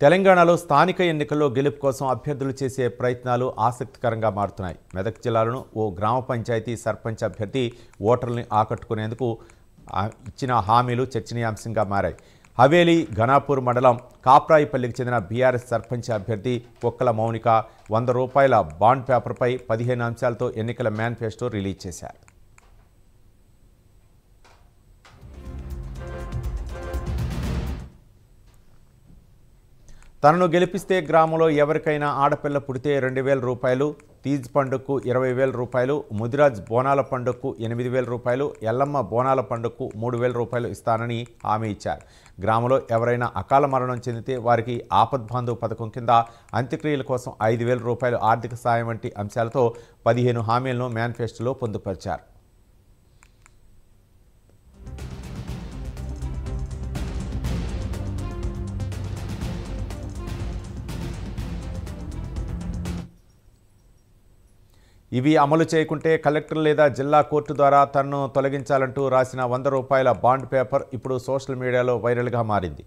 తెలంగాణలో స్థానిక ఎన్నికల్లో గెలుపు కోసం అభ్యర్థులు చేసే ప్రయత్నాలు ఆసక్తికరంగా మారుతున్నాయి. మెదక్ జిల్లాలోని ఓ గ్రామ పంచాయతీ సర్పంచ్ అభ్యర్థి ఓటర్లని ఆకట్టుకునేందుకు ఇచ్చిన హామీలు చర్చనీయాంశంగా మారాయి. హవేలీ ఘనాపూర్ మండలం కాప్రాయిపల్లికి చెందిన బీఆర్ఎస్ సర్పంచ్ అభ్యర్థి కొక్కల మౌనిక 100 రూపాయల బాండ్ పేపర్పై 15 అంశాలతో ఎన్నికల మేనిఫెస్టో రిలీజ్ చేశారు. తనను గెలిపిస్తే గ్రామంలో ఎవరికైనా ఆడపిల్ల పుడితే 2,000 రూపాయలు, తీజ్ పండుగకు 20,000 రూపాయలు, ముదిరాజ్ బోనాల పండుగకు 8,000 రూపాయలు, ఎల్లమ్మ బోనాల పండుగకు 3,000 రూపాయలు ఇస్తానని హామీ ఇచ్చారు. గ్రామంలో ఎవరైనా అకాల మరణం చెందితే వారికి ఆపద్బాంధు పథకం కింద అంత్యక్రియల కోసం 5,000 రూపాయలు ఆర్థిక సాయం వంటి అంశాలతో 15 హామీలను మేనిఫెస్టోలో పొందుపరిచారు. ఇవి అమలు చేయకుంటే కలెక్టర్ లేదా జిల్లా కోర్టు ద్వారా తనను తొలగించాలంటూ రాసిన 100 రూపాయల బాండ్ పేపర్ ఇప్పుడు సోషల్ మీడియాలో వైరల్గా మారింది.